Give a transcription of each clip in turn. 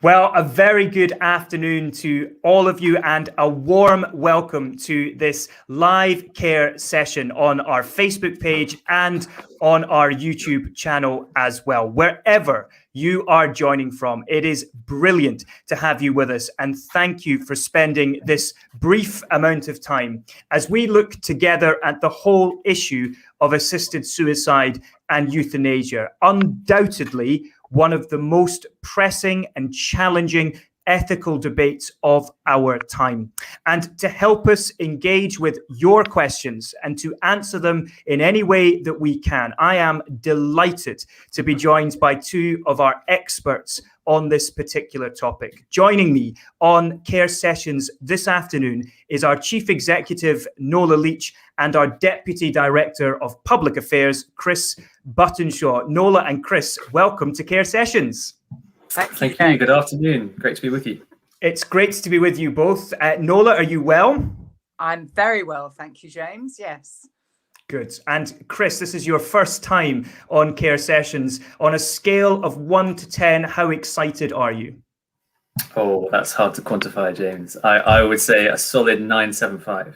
Well, a very good afternoon to all of you and a warm welcome to this live care session on our Facebook page and on our YouTube channel as well. Wherever you are joining from, it is brilliant to have you with us, and thank you for spending this brief amount of time as we look together at the whole issue of assisted suicide and euthanasia. Undoubtedly, one of the most pressing and challenging ethical debates of our time. And to help us engage with your questions and to answer them in any way that we can, I am delighted to be joined by two of our experts on this particular topic. Joining me on Care Sessions this afternoon is our Chief Executive, Nola Leach, and our Deputy Director of Public Affairs, Chris Buttonshaw. Nola and Chris, welcome to Care Sessions. Thank you. Good afternoon. Great to be with you. It's great to be with you both. Nola, are you well? I'm very well, thank you, James. Yes. Good. And Chris, this is your first time on Care Sessions. On a scale of 1 to 10, how excited are you? Oh, that's hard to quantify, James. I would say a solid 9.75.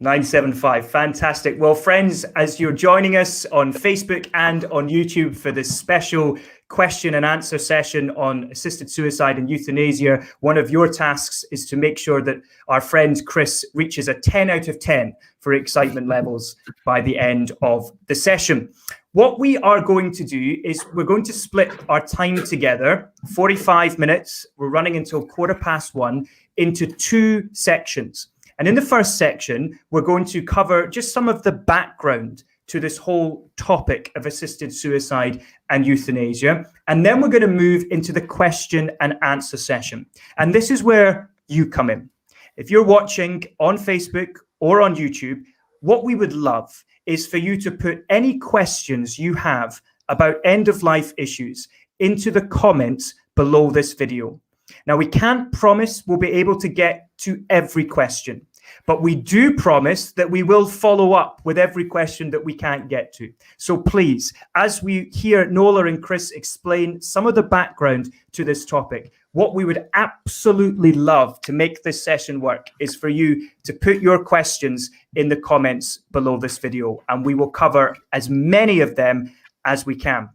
975. Fantastic. Well, friends, as you're joining us on Facebook and on YouTube for this special question and answer session on assisted suicide and euthanasia, one of your tasks is to make sure that our friend Chris reaches a 10 out of 10 for excitement levels by the end of the session. What we are going to do is we're going to split our time together, 45 minutes, we're running until 1:15, into two sections. And in the first section, we're going to cover just some of the background to this whole topic of assisted suicide and euthanasia. And then we're going to move into the question and answer session. And this is where you come in. If you're watching on Facebook or on YouTube, what we would love is for you to put any questions you have about end-of-life issues into the comments below this video. Now, we can't promise we'll be able to get to every question, but we do promise that we will follow up with every question that we can't get to. So please, as we hear Nola and Chris explain some of the background to this topic, what we would absolutely love to make this session work is for you to put your questions in the comments below this video, and we will cover as many of them as we can.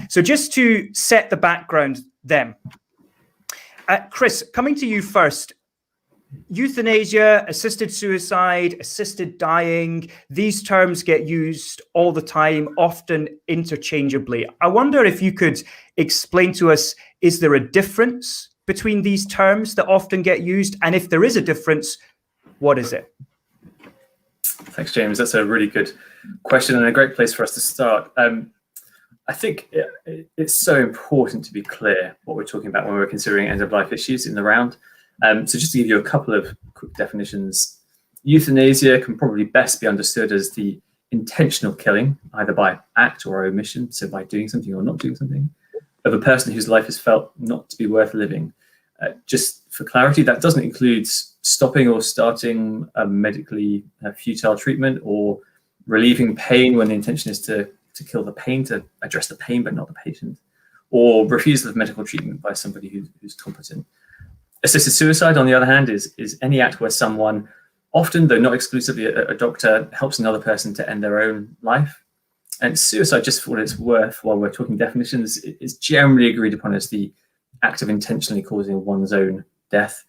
So just to set the background then, Chris, coming to you first. Euthanasia, assisted suicide, assisted dying, these terms get used all the time, often interchangeably. I wonder if you could explain to us, is there a difference between these terms that often get used? And if there is a difference, what is it? Thanks, James. That's a really good question and a great place for us to start. I think it's so important to be clear what we're talking about when we're considering end-of-life issues in the round. So just to give you a couple of quick definitions, euthanasia can probably best be understood as the intentional killing, either by act or omission, so by doing something or not doing something, of a person whose life is felt not to be worth living. Just for clarity, that doesn't include stopping or starting a medically futile treatment or relieving pain when the intention is to kill the pain, to address the pain but not the patient, or refusal of medical treatment by somebody who's competent. Assisted suicide, on the other hand, is any act where someone, often though not exclusively a doctor, helps another person to end their own life. And suicide, just for what it's worth, while we're talking definitions, is generally agreed upon as the act of intentionally causing one's own death.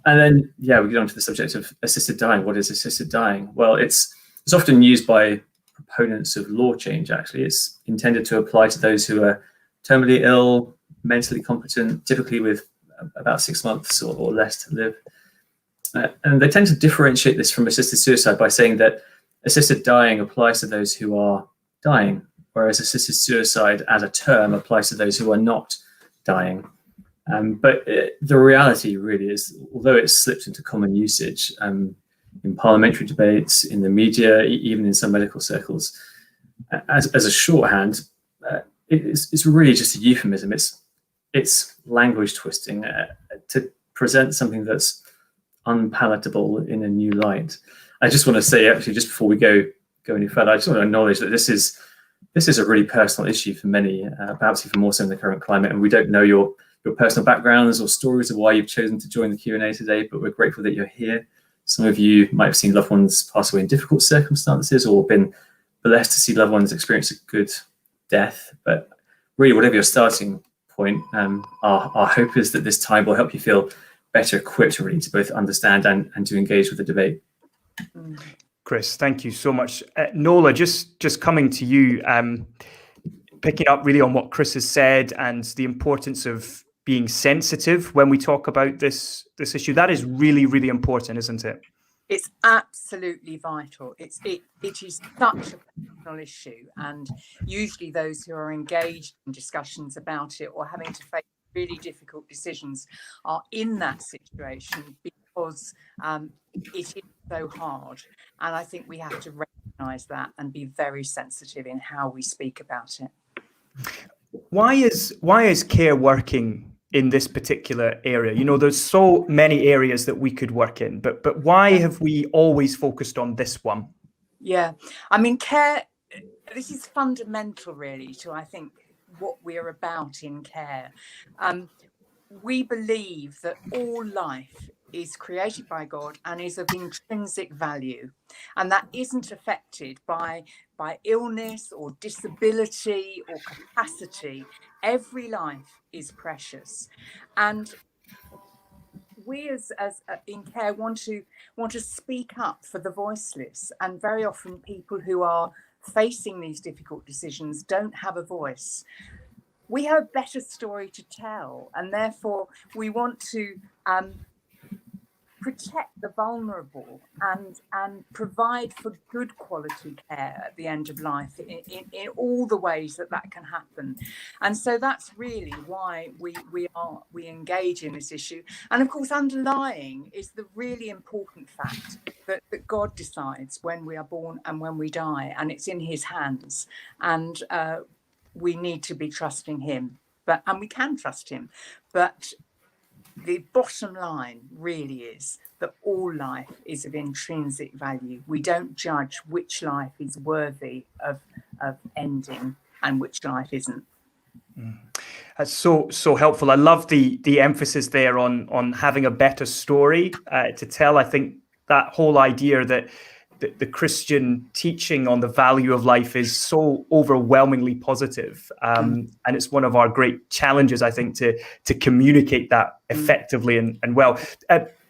And then, we get on to the subject of assisted dying. What is assisted dying? Well, it's often used by proponents of law change, actually. It's intended to apply to those who are terminally ill, mentally competent, typically with about 6 months or less to live. And they tend to differentiate this from assisted suicide by saying that assisted dying applies to those who are dying, whereas assisted suicide as a term applies to those who are not dying. But the reality really is, although it's slipped into common usage in parliamentary debates, in the media, even in some medical circles, as a shorthand, it's really just a euphemism. It's language twisting to present something that's unpalatable in a new light. I just want to say, actually, just before we go any further, I just want to acknowledge that this is a really personal issue for many, perhaps even more so in the current climate. And we don't know your your personal backgrounds or stories of why you've chosen to join the Q&A today, but we're grateful that you're here. Some of you might have seen loved ones pass away in difficult circumstances or been blessed to see loved ones experience a good death. But really, whatever your starting point, our hope is that this time will help you feel better equipped really to both understand and to engage with the debate. Chris, thank you so much. Nola, just coming to you, picking up really on what Chris has said and the importance of being sensitive when we talk about this issue. That is really, really important, isn't it? It's absolutely vital. It is such a personal issue, and usually those who are engaged in discussions about it or having to face really difficult decisions are in that situation because it is so hard. And I think we have to recognise that and be very sensitive in how we speak about it. Why is care working in this particular area? You know, there's so many areas that we could work in, but why have we always focused on this one? Yeah, I mean, care, this is fundamental really to, I think, what we're about in care. We believe that all life is created by God and is of intrinsic value, and that isn't affected by illness or disability or capacity. Every life is precious, and we as in care want to speak up for the voiceless, and very often people who are facing these difficult decisions don't have a voice. We have a better story to tell, and therefore we want to protect the vulnerable and provide for good quality care at the end of life in all the ways that can happen. And so that's really why we engage in this issue. And of course, underlying is the really important fact that God decides when we are born and when we die, and it's in his hands. And we need to be trusting him, and we can trust him. But the bottom line really is that all life is of intrinsic value. We don't judge which life is worthy of ending and which life isn't. That's so helpful. I love the emphasis there on having a better story to tell. I think that whole idea that the Christian teaching on the value of life is so overwhelmingly positive. And it's one of our great challenges, I think, to communicate that effectively and well.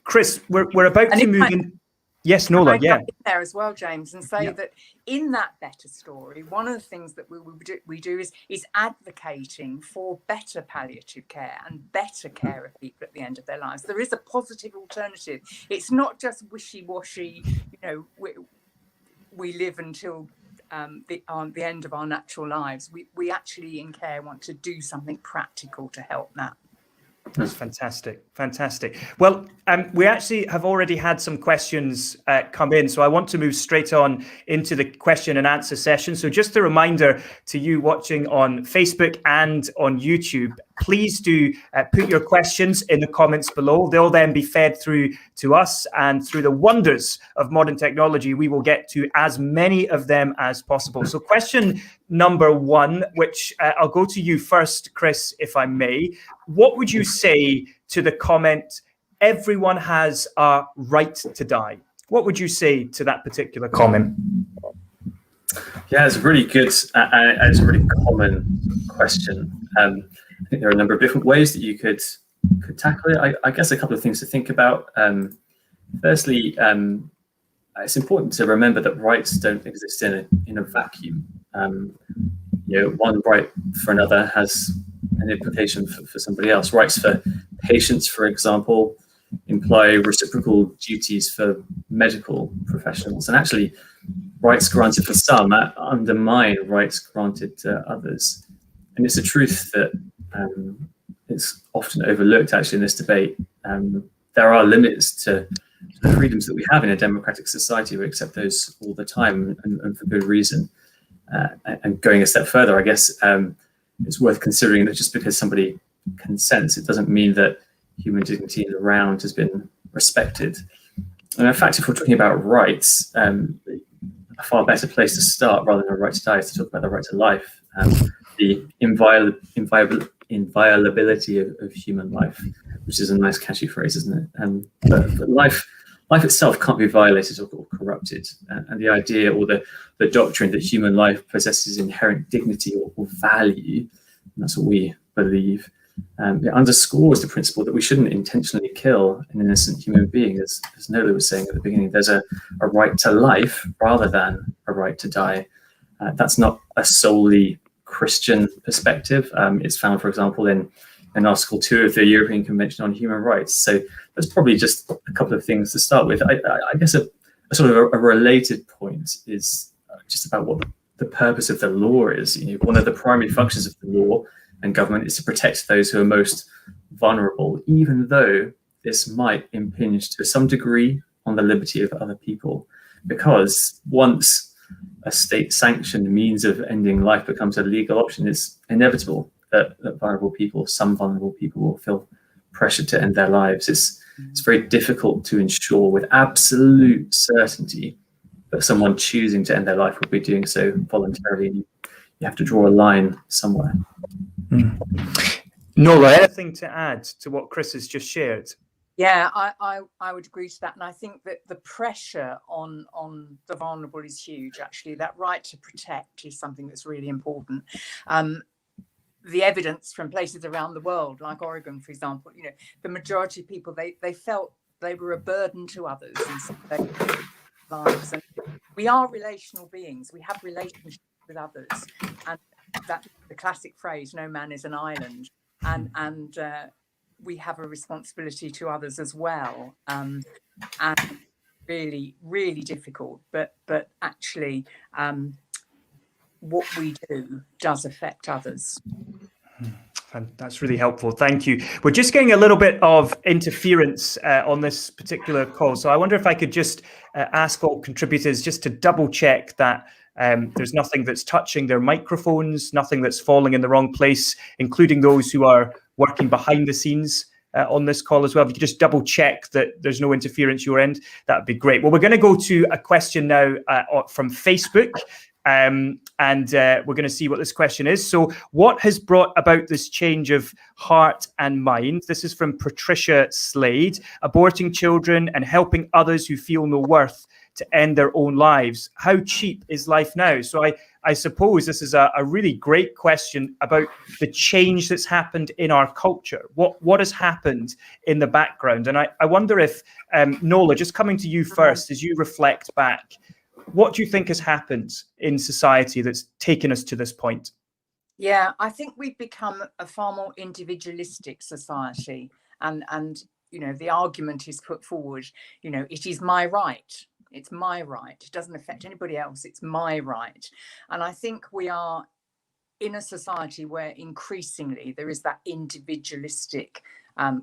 Chris, we're about to move in. Yes, Nola, yeah. In there as well, James, and say that in that better story, one of the things that we do is advocating for better palliative care and better care of people at the end of their lives. There is a positive alternative. It's not just wishy-washy, you know, we live until the end of our natural lives. We actually in care want to do something practical to help that. That's fantastic. Well, we actually have already had some questions come in, so I want to move straight on into the question and answer session. So just a reminder to you watching on Facebook and on YouTube, please do put your questions in the comments below. They'll then be fed through to us, and through the wonders of modern technology, we will get to as many of them as possible. So question number one, which I'll go to you first, Chris, if I may. What would you say to the comment, everyone has a right to die? What would you say to that particular comment? Yeah, it's a really good, it's a really common question. I think there are a number of different ways that you could tackle it. I guess a couple of things to think about. Firstly, it's important to remember that rights don't exist in a vacuum. You know, one right for another has an implication for somebody else. Rights for patients, for example, imply reciprocal duties for medical professionals, and actually rights granted for some undermine rights granted to others. And it's a truth that it's often overlooked actually in this debate. There are limits to the freedoms that we have in a democratic society. We accept those all the time, and for good reason. And going a step further, I guess it's worth considering that just because somebody consents, it doesn't mean that human dignity in the round has been respected. And in fact, if we're talking about rights, a far better place to start rather than a right to die is to talk about the right to life. The inviolability of human life, which is a nice catchy phrase, isn't it? But life itself can't be violated or corrupted, and the idea or the doctrine that human life possesses inherent dignity or value, and that's what we believe. It underscores the principle that we shouldn't intentionally kill an innocent human being, as Nola was saying at the beginning. There's a right to life rather than a right to die. That's not a solely Christian perspective. It's found, for example, in Article 2 of the European Convention on Human Rights. So that's probably just a couple of things to start with. I guess a sort of a related point is just about what the purpose of the law is. One of the primary functions of the law and government is to protect those who are most vulnerable, even though this might impinge to some degree on the liberty of other people. Because once a state-sanctioned means of ending life becomes a legal option, it's inevitable that some vulnerable people will feel pressured to end their lives. It's very difficult to ensure with absolute certainty that someone choosing to end their life will be doing so voluntarily. You have to draw a line somewhere. Nola, anything to add to what Chris has just shared? Yeah, I would agree to that. And I think that the pressure on the vulnerable is huge, actually. That right to protect is something that's really important. The evidence from places around the world, like Oregon, for example, the majority of people, they felt they were a burden to others in their lives. And we are relational beings. We have relationships with others. And that's the classic phrase, no man is an island. And we have a responsibility to others as well, and really, really difficult. But actually, what we do does affect others. That's really helpful. Thank you. We're just getting a little bit of interference on this particular call, so I wonder if I could just ask all contributors just to double check that there's nothing that's touching their microphones, nothing that's falling in the wrong place, including those who are working behind the scenes on this call as well. If you could just double check that there's no interference your end, that would be great. Well, we're going to go to a question now from Facebook. And we're going to see what this question is. So what has brought about this change of heart and mind? This is from Patricia Slade. Aborting children and helping others who feel no worth to end their own lives. How cheap is life now? So I suppose this is a really great question about the change that's happened in our culture. What has happened in the background? And I wonder if, Nola, just coming to you first, as you reflect back, what do you think has happened in society that's taken us to this point? Yeah, I think we've become a far more individualistic society. And the argument is put forward, it is my right. It's my right. It doesn't affect anybody else. It's my right. And I think we are in a society where increasingly there is that individualistic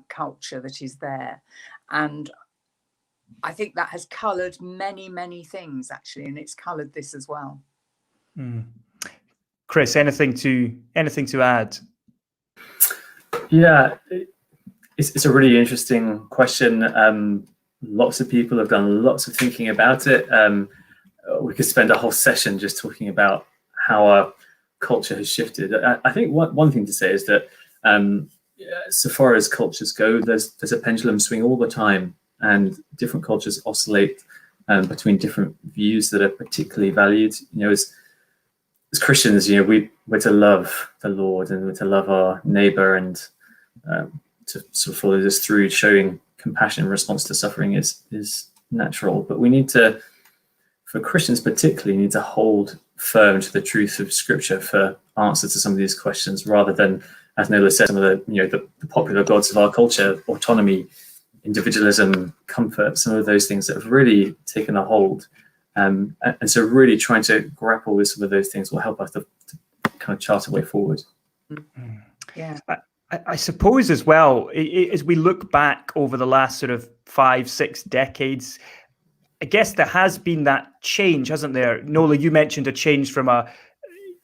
culture that is there. And I think that has coloured many, many things, actually, and it's coloured this as well. Chris, anything to add? Yeah, it's a really interesting question. Lots of people have done lots of thinking about it. We could spend a whole session just talking about how our culture has shifted. I think one thing to say is that so far as cultures go, there's a pendulum swing all the time, and different cultures oscillate between different views that are particularly valued. As Christians, we're to love the Lord and we're to love our neighbor, and to sort of follow this through, showing compassion in response to suffering is natural. But we need to, for Christians particularly, need to hold firm to the truth of Scripture for answers to some of these questions, rather than, as Nola said, some of the popular gods of our culture, autonomy, individualism, comfort, some of those things that have really taken a hold. And so really trying to grapple with some of those things will help us to kind of chart a way forward. Yeah. I suppose as well, as we look back over the last sort of 5-6 decades, I guess there has been that change, hasn't there? Nola, you mentioned a change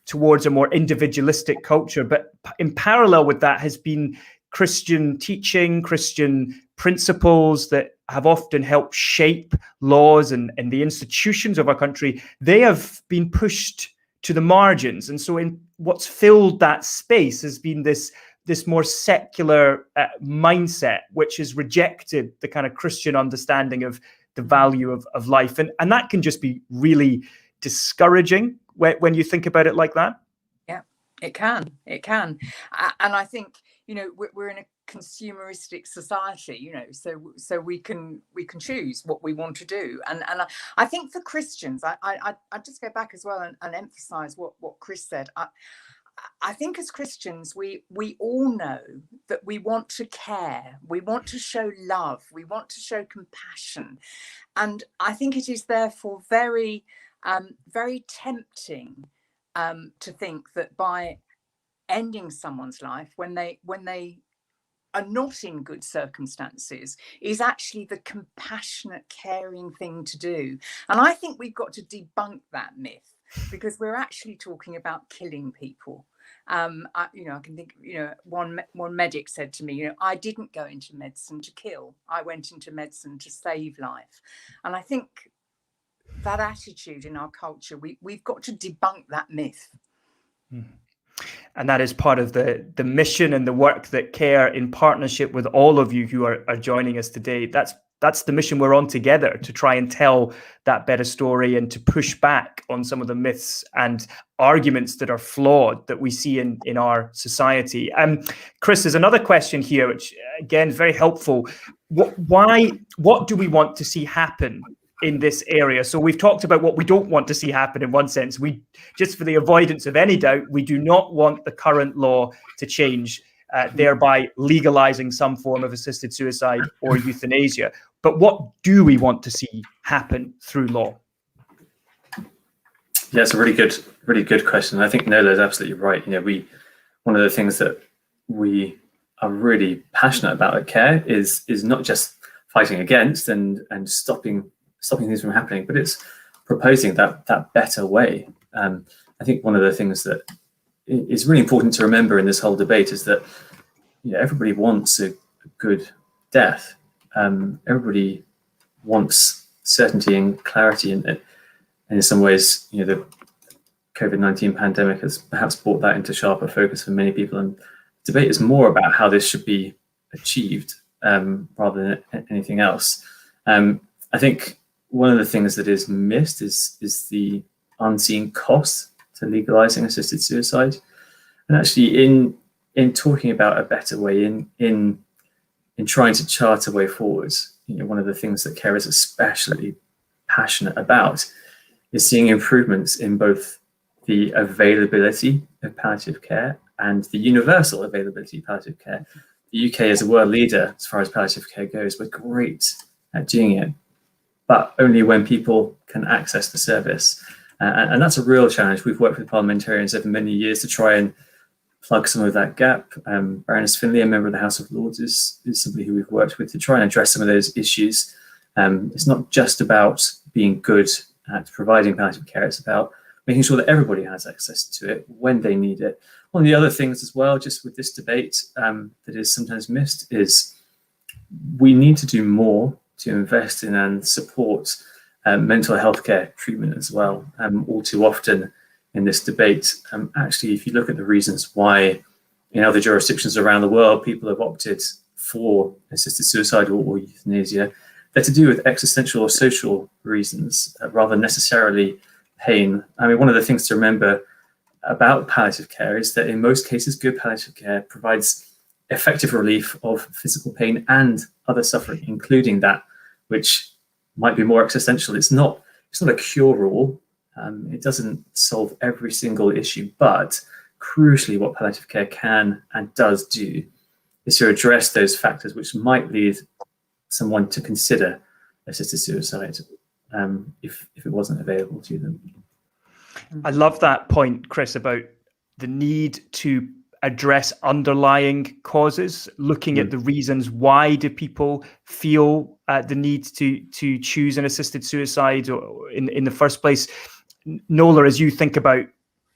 towards a more individualistic culture, but in parallel with that has been Christian teaching, Christian principles that have often helped shape laws and the institutions of our country. They have been pushed to the margins. And so what's filled that space has been this this more secular mindset, which has rejected the kind of Christian understanding of the value of life. And that can just be really discouraging when you think about it like that. Yeah, it can. And I think, we're in a consumeristic society, so we can choose what we want to do. And I think for Christians, I just go back as well and emphasize what Chris said. I think as Christians, we all know that we want to care, we want to show love, we want to show compassion. And I think it is therefore very, very tempting to think that by ending someone's life when they are not in good circumstances is actually the compassionate, caring thing to do. And I think we've got to debunk that myth, because we're actually talking about killing people. I can think, one medic said to me, I didn't go into medicine to kill. I went into medicine to save life. And I think that attitude in our culture, we've got to debunk that myth. And that is part of the mission and the work that CARE, in partnership with all of you who are joining us today, that's the mission we're on together, to try and tell that better story and to push back on some of the myths and arguments that are flawed that we see in our society. Chris, there's another question here, which again is very helpful. What do we want to see happen in this area? So we've talked about what we don't want to see happen in one sense. We, just for the avoidance of any doubt, we do not want the current law to change, thereby legalizing some form of assisted suicide or euthanasia. But what do we want to see happen through law? Yeah, it's a really good question. I think Nola is absolutely right. One of the things that we are really passionate about at CARE is not just fighting against and stopping things from happening, but it's proposing that better way. I think one of the things that is really important to remember in this whole debate is that everybody wants a good death. Everybody wants certainty and clarity, and in some ways, the COVID-19 pandemic has perhaps brought that into sharper focus for many people. And debate is more about how this should be achieved rather than anything else. I think one of the things that is missed is the unseen cost to legalizing assisted suicide. And actually, in talking about a better way, in trying to chart a way forwards, one of the things that CARE is especially passionate about is seeing improvements in both the availability of palliative care and the universal availability of palliative care. The UK is a world leader as far as palliative care goes. We're great at doing it, but only when people can access the service. And that's a real challenge. We've worked with parliamentarians over many years to try and plug some of that gap. Baroness Finlay, a member of the House of Lords, is somebody who we've worked with to try and address some of those issues. It's not just about being good at providing palliative care, it's about making sure that everybody has access to it when they need it. One of the other things as well, just with this debate that is sometimes missed, is we need to do more to invest in and support mental health care treatment as well. All too often in this debate, actually, if you look at the reasons why in other jurisdictions around the world people have opted for assisted suicide or euthanasia, they're to do with existential or social reasons rather than necessarily pain. I mean, one of the things to remember about palliative care is that in most cases, good palliative care provides effective relief of physical pain and other suffering, including that which might be more existential. It's not a cure-all. It doesn't solve every single issue, but crucially, what palliative care can and does do is to address those factors which might lead someone to consider assisted suicide if it wasn't available to them. I love that point, Chris, about the need to address underlying causes, looking at the reasons why do people feel the need to choose an assisted suicide or in the first place. Nola, as you think about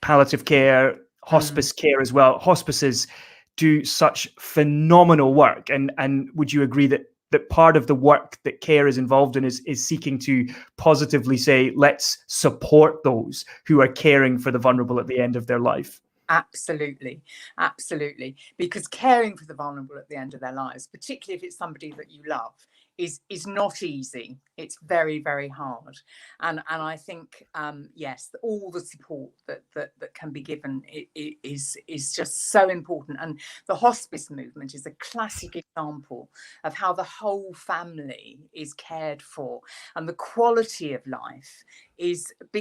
palliative care, hospice care as well, hospices do such phenomenal work. And would you agree that part of the work that CARE is involved in is seeking to positively say, let's support those who are caring for the vulnerable at the end of their life? Absolutely, absolutely. Because caring for the vulnerable at the end of their lives, particularly if it's somebody that you love, is not easy. It's very, very hard. And I think yes, all the support that can be given is just so important. And the hospice movement is a classic example of how the whole family is cared for, and the quality of life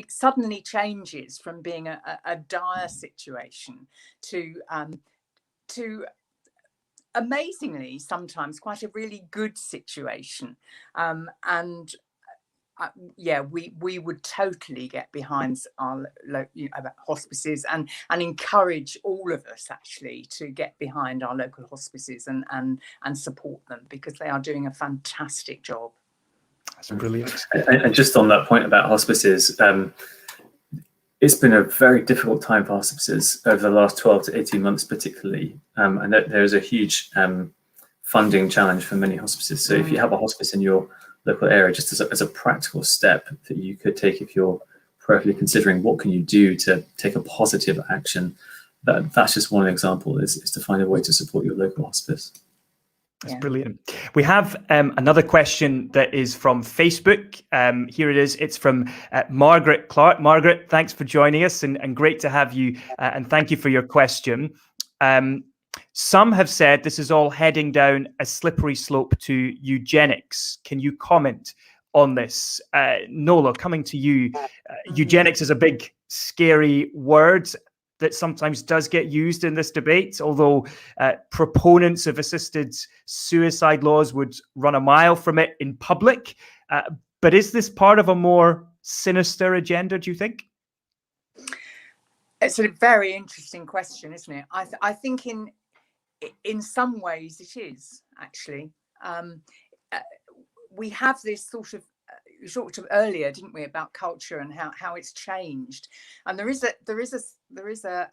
suddenly changes from being a dire situation to amazingly sometimes quite a really good situation. And yeah, we would totally get behind our about hospices, and encourage all of us actually to get behind our local hospices and support them, because they are doing a fantastic job. That's brilliant. And just on that point about hospices, it's been a very difficult time for hospices over the last 12 to 18 months, particularly. And there is a huge funding challenge for many hospices. So if you have a hospice in your local area, just as a practical step that you could take if you're prayerfully considering what can you do to take a positive action, that's just one example, is to find a way to support your local hospice. That's brilliant. We have another question that is from Facebook. Here it is. It's from Margaret Clark. Margaret, thanks for joining us, and great to have you. And thank you for your question. Some have said this is all heading down a slippery slope to eugenics. Can you comment on this? Nola, coming to you. Eugenics is a big, scary word that sometimes does get used in this debate, although proponents of assisted suicide laws would run a mile from it in public. But is this part of a more sinister agenda, do you think? It's a very interesting question, isn't it? I think in some ways it is, actually. We have this sort of, we talked earlier, didn't we, about culture and how it's changed, and there is a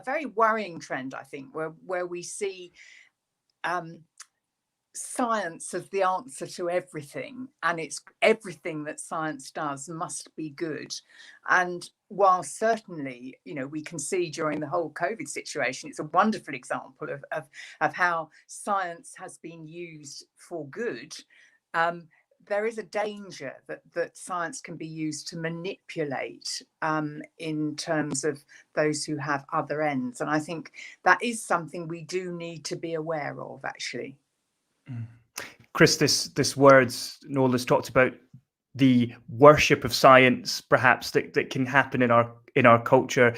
very worrying trend, I think, where we see science as the answer to everything, and it's everything that science does must be good. And while certainly, we can see during the whole COVID situation, it's a wonderful example of how science has been used for good. There is a danger that science can be used to manipulate in terms of those who have other ends. And I think that is something we do need to be aware of, actually. Chris, this words Nola's talked about, the worship of science, perhaps that can happen in our culture.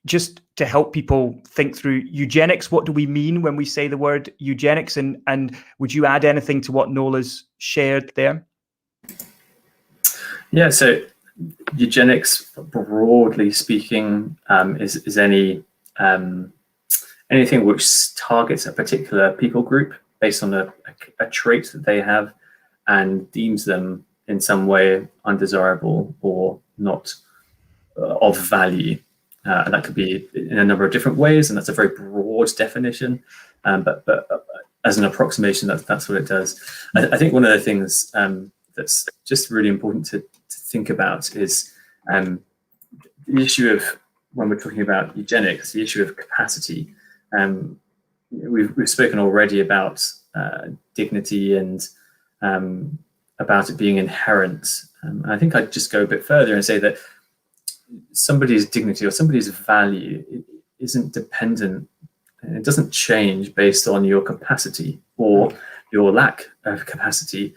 Just to help people think through eugenics, what do we mean when we say the word eugenics? And would you add anything to what Nola's shared there? Yeah, so eugenics, broadly speaking, is anything which targets a particular people group based on a trait that they have and deems them in some way undesirable or not of value. And that could be in a number of different ways, and that's a very broad definition. But as an approximation, that's what it does. I think one of the things that's just really important to think about is the issue of, when we're talking about eugenics, the issue of capacity. We've spoken already about dignity and about it being inherent. And I think I'd just go a bit further and say that somebody's dignity or somebody's value isn't dependent, and it doesn't change based on your capacity or your lack of capacity.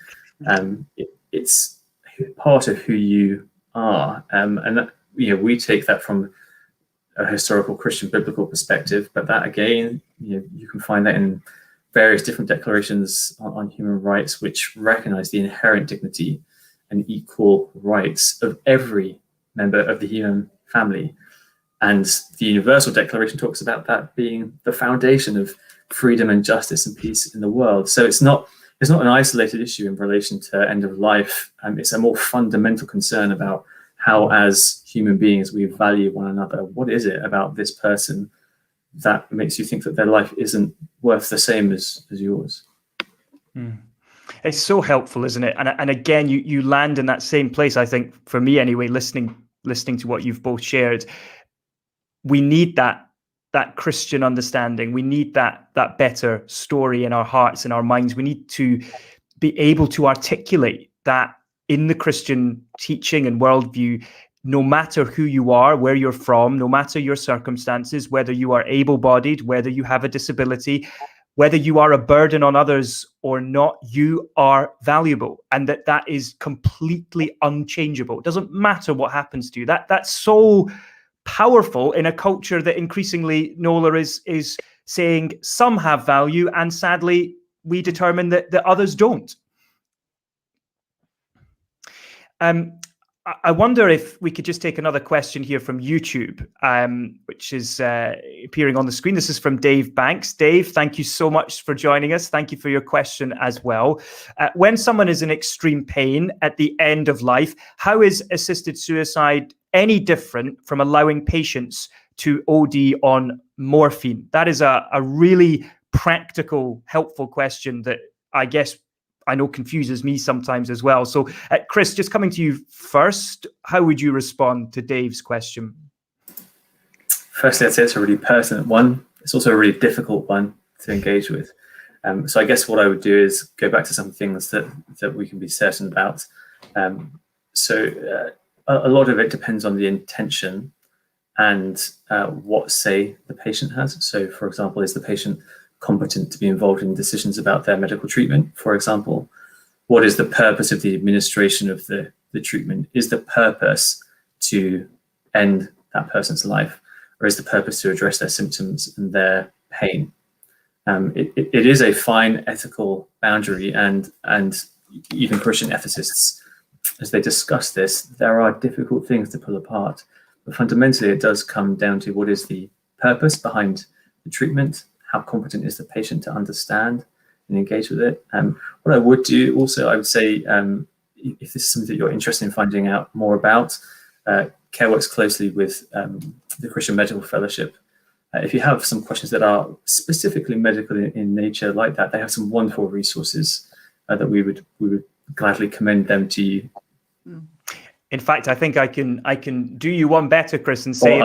It's part of who you are, and that, we take that from a historical Christian biblical perspective, but that again, you can find that in various different declarations on human rights, which recognize the inherent dignity and equal rights of every member of the human family. And the Universal Declaration talks about that being the foundation of freedom and justice and peace in the world. So it's not an isolated issue in relation to end of life. It's a more fundamental concern about how, as human beings, we value one another. What is it about this person that makes you think that their life isn't worth the same as yours? It's so helpful, isn't it? And again, you land in that same place, I think, for me anyway, listening to what you've both shared. we need that Christian understanding. We need that better story in our hearts and our minds. We need to be able to articulate that in the Christian teaching and worldview, no matter who you are, where you're from, no matter your circumstances, whether you are able-bodied, whether you have a disability, whether you are a burden on others or not, you are valuable, and that is completely unchangeable. It doesn't matter what happens to you. That's so powerful in a culture that increasingly, Nola, is saying some have value, and sadly, we determine that others don't. I wonder if we could just take another question here from YouTube, which is appearing on the screen. This is from Dave Banks. Dave, thank you so much for joining us. Thank you for your question as well. When someone is in extreme pain at the end of life, how is assisted suicide any different from allowing patients to OD on morphine? That is a really practical, helpful question that I guess I know confuses me sometimes as well. So, Chris, just coming to you first, how would you respond to Dave's question? Firstly, I'd say it's a really pertinent one. It's also a really difficult one to engage with. So I guess what I would do is go back to some things that we can be certain about. So a lot of it depends on the intention and what say the patient has. So, for example, is the patient competent to be involved in decisions about their medical treatment, for example? What is the purpose of the administration of the treatment? Is the purpose to end that person's life, or is the purpose to address their symptoms and their pain? It is a fine ethical boundary, and even Christian ethicists, as they discuss this, there are difficult things to pull apart. But fundamentally, it does come down to what is the purpose behind the treatment. How competent is the patient to understand and engage with it? What I would do also, I would say, if this is something that you're interested in finding out more about, CARE works closely with the Christian Medical Fellowship. If you have some questions that are specifically medical in nature like that, they have some wonderful resources that we would gladly commend them to you. In fact, I think I can do you one better, Chris, and say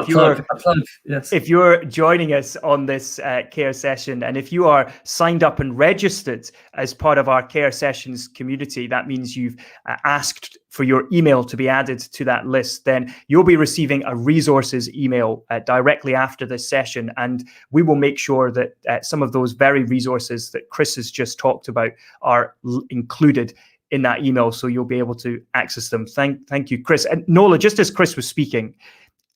if you're joining us on this CARE session, and if you are signed up and registered as part of our CARE sessions community, that means you've asked for your email to be added to that list, then you'll be receiving a resources email directly after this session, and we will make sure that some of those very resources that Chris has just talked about are included in that email, so you'll be able to access them. Thank you, Chris. And Nola, just as Chris was speaking,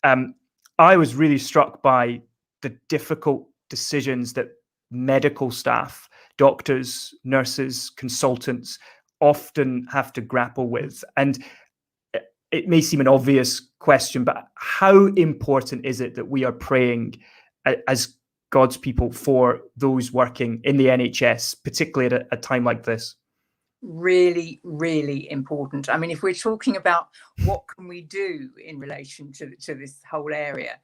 I was really struck by the difficult decisions that medical staff, doctors, nurses, consultants often have to grapple with. And it may seem an obvious question, but how important is it that we are praying as God's people for those working in the NHS, particularly at a time like this? Really, really important. I mean, if we're talking about what can we do in relation to this whole area,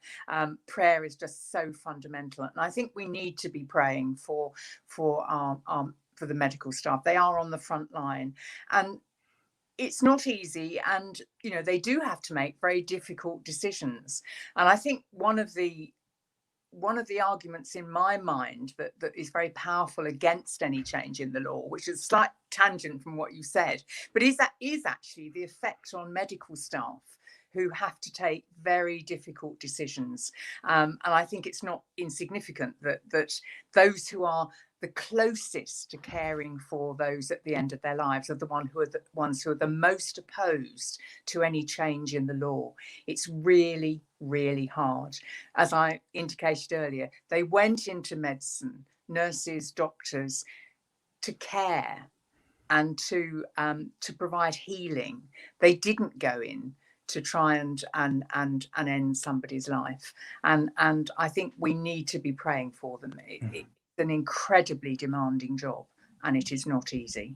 prayer is just so fundamental, and I think we need to be praying for the medical staff. They are on the front line, and it's not easy, and they do have to make very difficult decisions. And I think one of the arguments in my mind that is very powerful against any change in the law, which is a slight tangent from what you said, but is actually the effect on medical staff who have to take very difficult decisions. And I think it's not insignificant that those who are the closest to caring for those at the end of their lives are the ones who are the most opposed to any change in the law. It's really, really hard. As I indicated earlier, they went into medicine, nurses, doctors, to care and to provide healing. They didn't go in to try and end somebody's life. And I think we need to be praying for them. It's an incredibly demanding job, and it is not easy.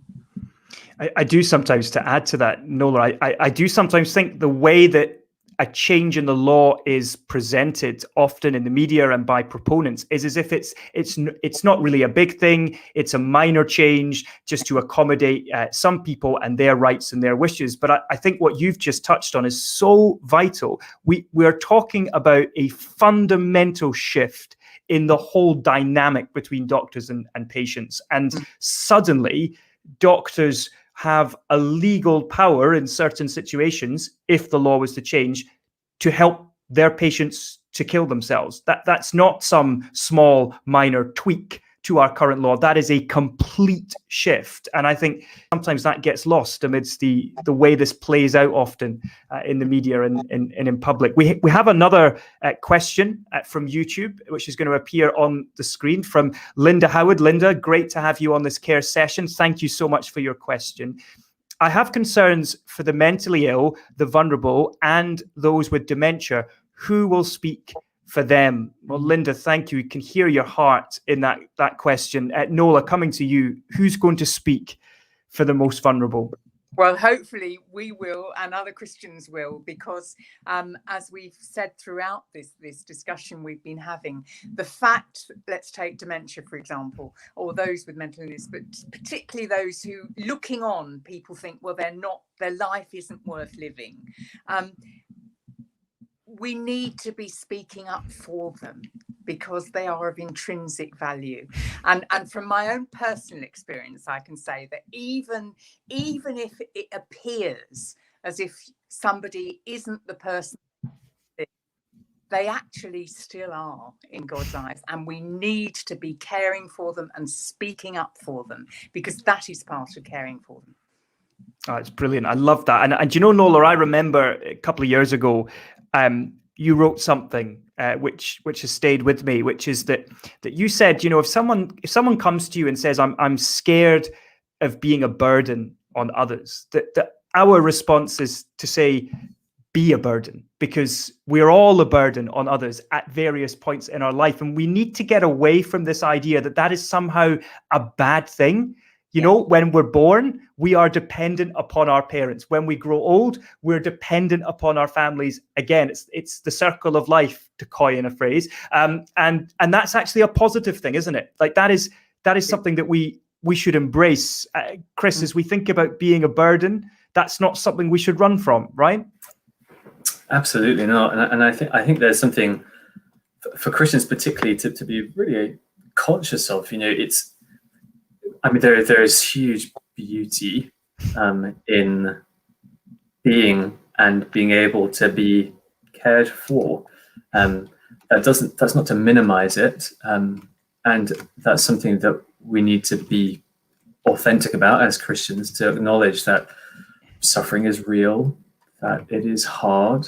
I do sometimes, to add to that, Nola, I do sometimes think the way that a change in the law is presented often in the media and by proponents is as if it's not really a big thing. It's a minor change just to accommodate some people and their rights and their wishes. But I think what you've just touched on is so vital. We're talking about a fundamental shift in the whole dynamic between doctors and patients. And suddenly, doctors have a legal power in certain situations, if the law was to change, to help their patients to kill themselves. That's not some small minor tweak to our current law. That is a complete shift. And I think sometimes that gets lost amidst the way this plays out often in the media and in public. We have another question from YouTube, which is going to appear on the screen from Linda Howard. Linda, great to have you on this care session. Thank you so much for your question. I have concerns for the mentally ill, the vulnerable, and those with dementia. Who will speak for them? Well, Linda, thank you. You can hear your heart in that question. Nola, coming to you, who's going to speak for the most vulnerable? Well, hopefully we will, and other Christians will, because as we've said throughout this discussion we've been having, the fact, let's take dementia, for example, or those with mental illness, but particularly those who, looking on, people think, well, their life isn't worth living. We need to be speaking up for them because they are of intrinsic value. And from my own personal experience, I can say that even if it appears as if somebody isn't the person, they actually still are in God's eyes. And we need to be caring for them and speaking up for them, because that is part of caring for them. Oh, it's brilliant. I love that. And you know, Nola, I remember a couple of years ago, you wrote something which has stayed with me, which is that you said, you know, if someone comes to you and says, I'm scared of being a burden on others, that our response is to say, be a burden, because we're all a burden on others at various points in our life. And we need to get away from this idea that is somehow a bad thing. You know, when we're born, we are dependent upon our parents. When we grow old, we're dependent upon our families. Again, it's the circle of life, to coin a phrase. And that's actually a positive thing, isn't it? Like that is something that we should embrace. Chris, as we think about being a burden, that's not something we should run from, right? Absolutely not. And I think there's something for Christians particularly to be really conscious of. You know, there is huge beauty in being and being able to be cared for. That's not to minimize it, and that's something that we need to be authentic about as Christians, to acknowledge that suffering is real, that it is hard.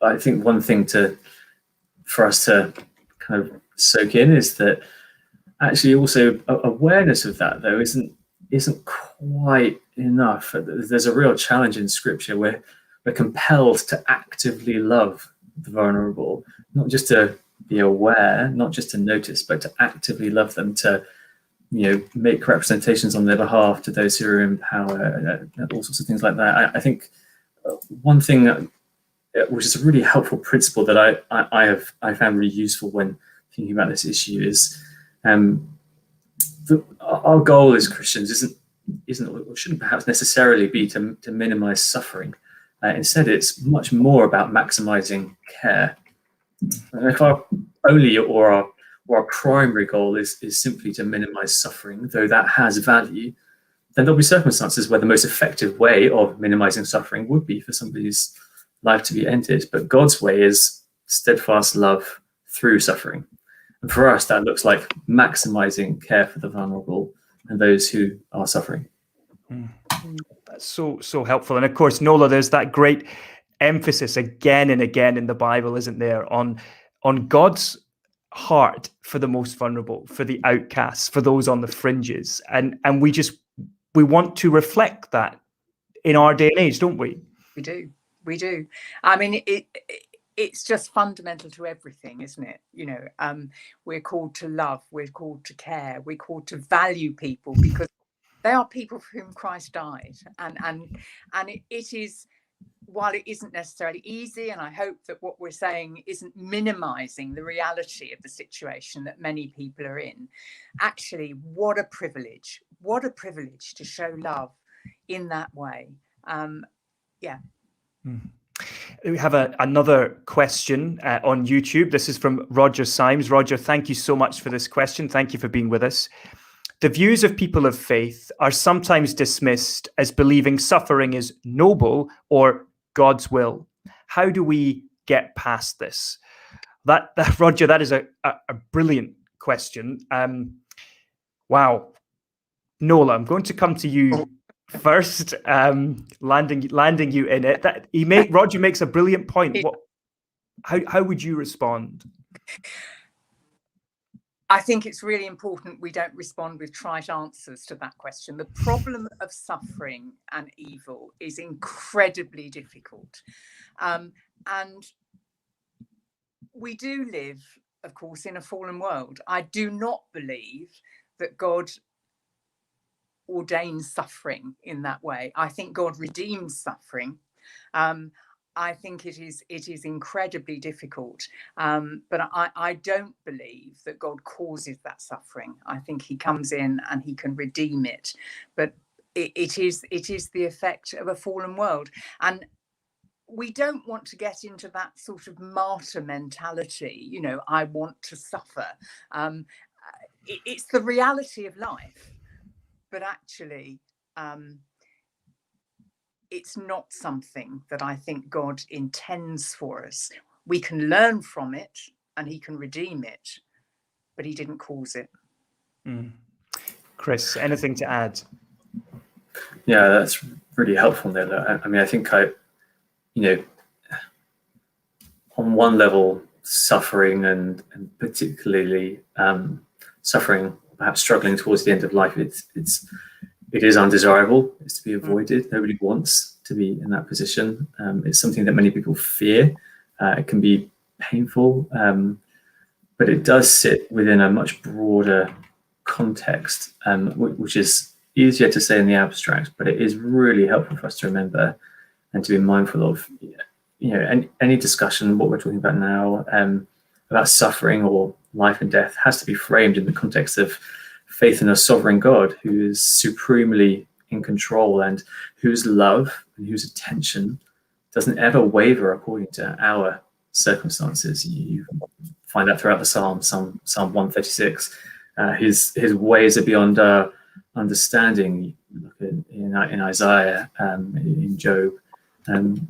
I think one thing for us to kind of soak in is that actually also awareness of that, though, isn't quite enough. There's a real challenge in Scripture where we're compelled to actively love the vulnerable, not just to be aware, not just to notice, but to actively love them, to, you know, make representations on their behalf to those who are in power, and all sorts of things like that. I think one thing which is a really helpful principle that I found really useful when thinking about this issue is our goal as Christians isn't or shouldn't perhaps necessarily be to minimize suffering. Instead, it's much more about maximizing care. And if our only or our primary goal is simply to minimize suffering, though that has value, then there'll be circumstances where the most effective way of minimizing suffering would be for somebody's life to be ended. But God's way is steadfast love through suffering. And for us, that looks like maximizing care for the vulnerable and those who are suffering. That's so helpful. And of course, Nola, there's that great emphasis again and again in the Bible, isn't there, on God's heart for the most vulnerable, for the outcasts, for those on the fringes. And we want to reflect that in our day and age, don't we? We do. I mean, it's just fundamental to everything, isn't it? You know, we're called to love, we're called to care, we're called to value people, because they are people for whom Christ died, and it is while it isn't necessarily easy, and I hope that what we're saying isn't minimizing the reality of the situation that many people are in, actually, what a privilege to show love in that way. Yeah. We have another question on YouTube. This is from Roger Symes. Roger, thank you so much for this question. Thank you for being with us. The views of people of faith are sometimes dismissed as believing suffering is noble or God's will. How do we get past this? That Roger, that is a brilliant question. Wow. Nola, I'm going to come to you first, landing you in it. Roger makes a brilliant point. How would you respond? I think it's really important we don't respond with trite answers to that question. The problem of suffering and evil is incredibly difficult. And we do live, of course, in a fallen world. I do not believe that God ordains suffering in that way. I think God redeems suffering. I think it is incredibly difficult, but I don't believe that God causes that suffering. I think he comes in and he can redeem it, but it is the effect of a fallen world. And we don't want to get into that sort of martyr mentality, you know, I want to suffer. It's the reality of life, but actually, it's not something that I think God intends for us. We can learn from it and he can redeem it, but he didn't cause it. Chris, anything to add? Yeah, that's really helpful there. I mean, I think on one level, suffering and particularly suffering, perhaps struggling towards the end of life, it is undesirable. It's to be avoided. Nobody wants to be in that position. It's something that many people fear. It can be painful, but it does sit within a much broader context, which is easier to say in the abstract, but it is really helpful for us to remember and to be mindful of. Any discussion, what we're talking about now, about suffering or life and death, has to be framed in the context of faith in a sovereign God who is supremely in control and whose love and whose attention doesn't ever waver according to our circumstances. You find that throughout the Psalm 136. His ways are beyond our understanding. Look in Isaiah, in Job.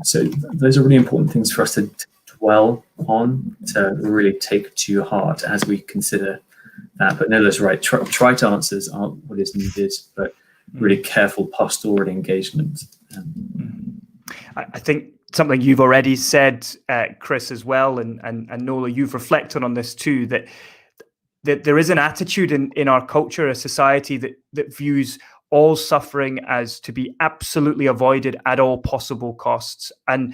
So those are really important things for us to dwell on, to really take to heart as we consider that. But Nola's right, trite answers aren't what is needed, but really careful pastoral engagement. I think something you've already said, Chris, as well, and Nola, you've reflected on this too, that there is an attitude in our culture, a society that views all suffering as to be absolutely avoided at all possible costs. And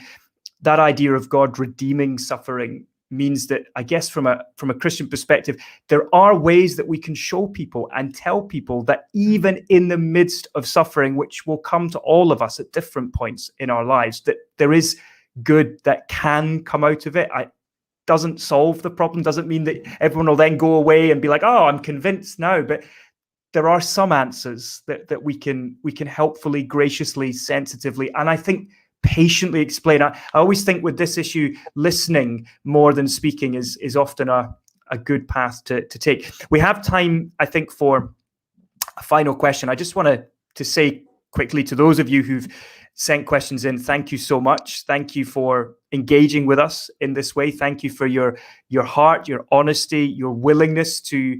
that idea of God redeeming suffering means that, I guess, from a Christian perspective, there are ways that we can show people and tell people that even in the midst of suffering, which will come to all of us at different points in our lives, that there is good that can come out of it. It doesn't solve the problem, doesn't mean that everyone will then go away and be like, oh, I'm convinced now. But there are some answers that we can helpfully, graciously, sensitively, and I think patiently explain. I always think with this issue, listening more than speaking is often a good path to take. We have time, I think, for a final question. I just want to say quickly to those of you who've sent questions in, thank you so much. Thank you for engaging with us in this way. Thank you for your heart, your honesty, your willingness to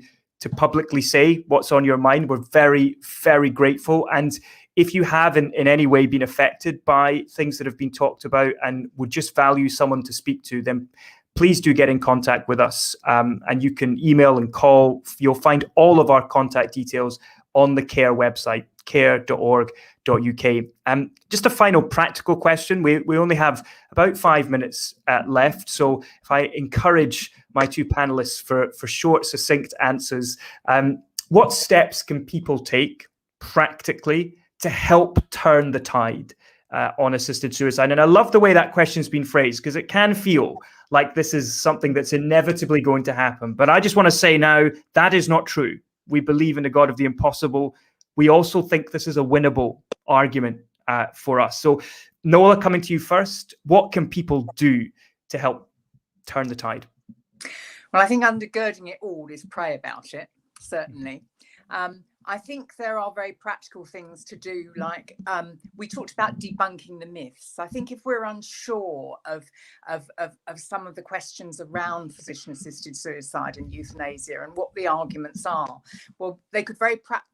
publicly say what's on your mind. We're very, very grateful. And if you have in any way been affected by things that have been talked about and would just value someone to speak to, then please do get in contact with us. And you can email and call. You'll find all of our contact details on the CARE website, care.org.uk. Just a final practical question. We only have about 5 minutes left. So if I encourage my two panelists for short, succinct answers, what steps can people take practically to help turn the tide on assisted suicide. And I love the way that question's been phrased, because it can feel like this is something that's inevitably going to happen. But I just want to say now, that is not true. We believe in the God of the impossible. We also think this is a winnable argument for us. So Nola, coming to you first, what can people do to help turn the tide? Well, I think undergirding it all is pray about it, certainly. I think there are very practical things to do, like we talked about debunking the myths. I think if we're unsure of some of the questions around physician-assisted suicide and euthanasia and what the arguments are, well, they could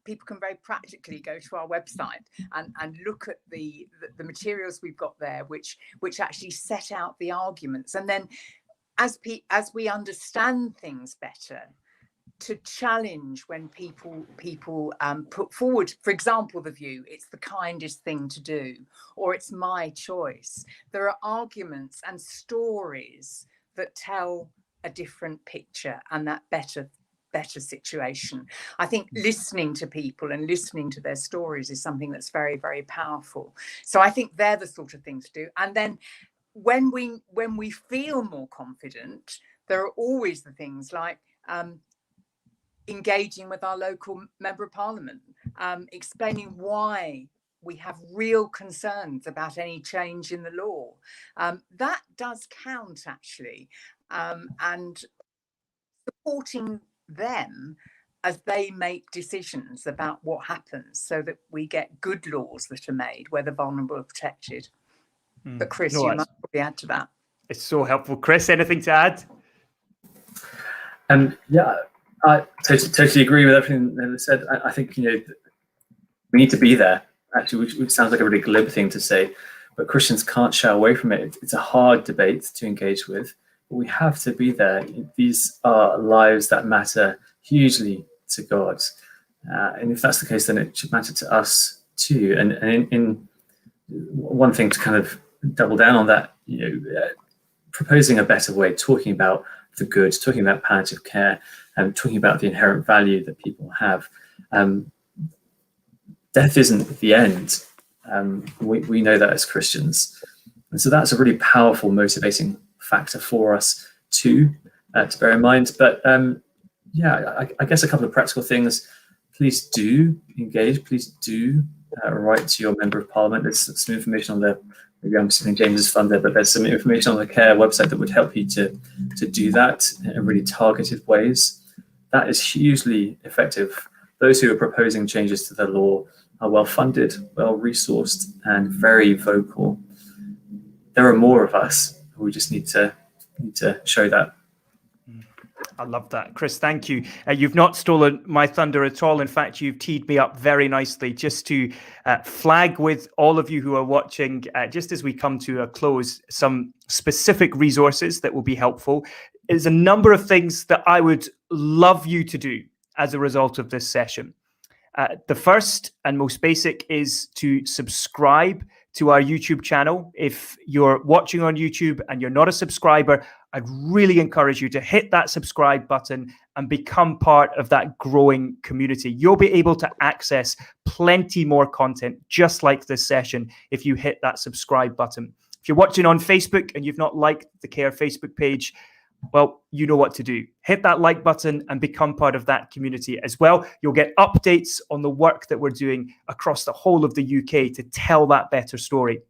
people can very practically go to our website and look at the materials we've got there, which actually set out the arguments, and then as we understand things better, to challenge when people put forward, for example, the view it's the kindest thing to do, or it's my choice. There are arguments and stories that tell a different picture and that better situation. I think listening to people and listening to their stories is something that's very, very powerful. So I think they're the sort of things to do. And then when we feel more confident, there are always the things like engaging with our local member of parliament, explaining why we have real concerns about any change in the law. That does count, actually, and supporting them as they make decisions about what happens, so that we get good laws that are made where the vulnerable are protected. But Chris, you might probably add to that. It's so helpful. Chris, anything to add? Yeah, I totally agree with everything that was said. I think, we need to be there, actually, which sounds like a really glib thing to say, but Christians can't shy away from it. It's a hard debate to engage with, but we have to be there. These are lives that matter hugely to God. And if that's the case, then it should matter to us too. And in one thing to kind of double down on that, proposing a better way, talking about the good, talking about palliative care, and talking about the inherent value that people have. Death isn't the end. We know that as Christians. And so that's a really powerful motivating factor for us too, to bear in mind. But I guess a couple of practical things. Please do engage. Please do write to your member of parliament. There's some information on the, maybe I'm stealing James's fund there, but there's some information on the CARE website that would help you to do that in really targeted ways. That is hugely effective. Those who are proposing changes to the law are well-funded, well-resourced, and very vocal. There are more of us. We just need to show that. I love that. Chris, thank you. You've not stolen my thunder at all. In fact, you've teed me up very nicely just to flag with all of you who are watching, just as we come to a close, some specific resources that will be helpful. There's a number of things that I would love you to do as a result of this session. The first and most basic is to subscribe to our YouTube channel. If you're watching on YouTube and you're not a subscriber, I'd really encourage you to hit that subscribe button and become part of that growing community. You'll be able to access plenty more content just like this session if you hit that subscribe button. If you're watching on Facebook and you've not liked the CARE Facebook page, well, you know what to do. Hit that like button and become part of that community as well. You'll get updates on the work that we're doing across the whole of the UK to tell that better story.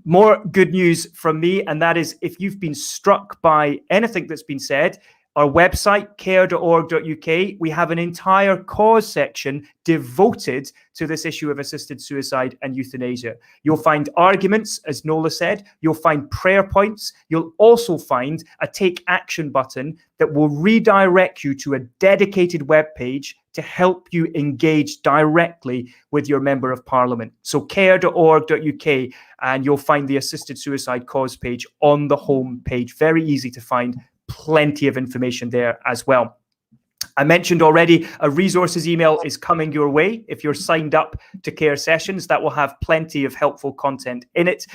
More good news from me, and that is if you've been struck by anything that's been said, our website, care.org.uk, we have an entire cause section devoted to this issue of assisted suicide and euthanasia. You'll find arguments, as Nola said. You'll find prayer points. You'll also find a take action button that will redirect you to a dedicated webpage to help you engage directly with your member of parliament. So care.org.uk, and you'll find the assisted suicide cause page on the home page. Very easy to find. Plenty of information there as well. I mentioned already a resources email is coming your way. If you're signed up to CARE sessions, that will have plenty of helpful content in it.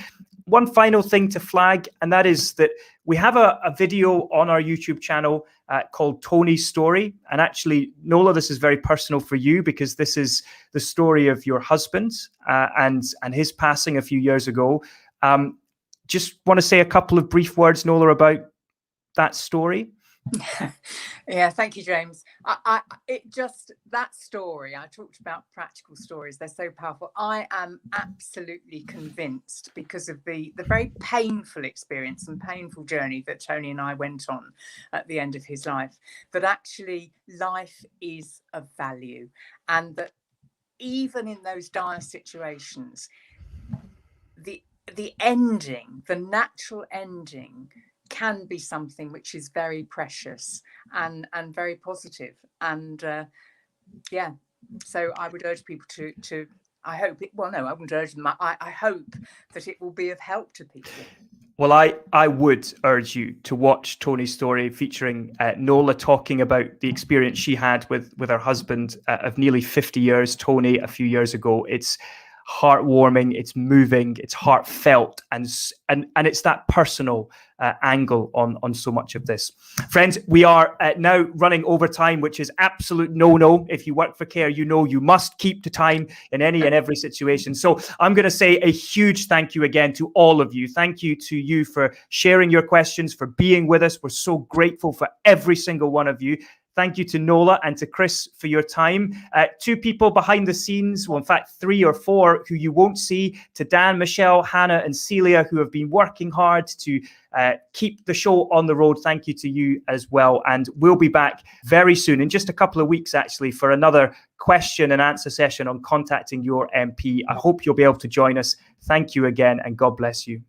one final thing to flag, and that is that we have a video on our YouTube channel called Tony's Story. And actually, Nola, this is very personal for you because this is the story of your husband and his passing a few years ago. Just want to say a couple of brief words, Nola, about that story. Yeah, thank you, James. That story, I talked about practical stories, they're so powerful. I am absolutely convinced, because of the very painful experience and painful journey that Tony and I went on at the end of his life, that actually life is of value, and that even in those dire situations, the ending, the natural ending, can be something which is very precious and very positive. And yeah, so I would urge people to I hope it, well, no, I wouldn't urge them. I hope that it will be of help to people. Well, I would urge you to watch Tony's Story, featuring Nola talking about the experience she had with her husband of nearly 50 years, Tony, a few years ago. It's heartwarming, it's moving, it's heartfelt, and it's that personal angle on so much of this. Friends, we are now running over time, which is absolute no. If you work for care, you know you must keep to time in any and every situation. So I'm going to say a huge thank you again to all of you. Thank you to you for sharing your questions, for being with us. We're so grateful for every single one of you. Thank you to Nola and to Chris for your time. Two people behind the scenes, well, in fact, 3 or 4 who you won't see, to Dan, Michelle, Hannah and Celia, who have been working hard to keep the show on the road. Thank you to you as well. And we'll be back very soon, in just a couple of weeks, actually, for another question and answer session on contacting your MP. I hope you'll be able to join us. Thank you again, and God bless you.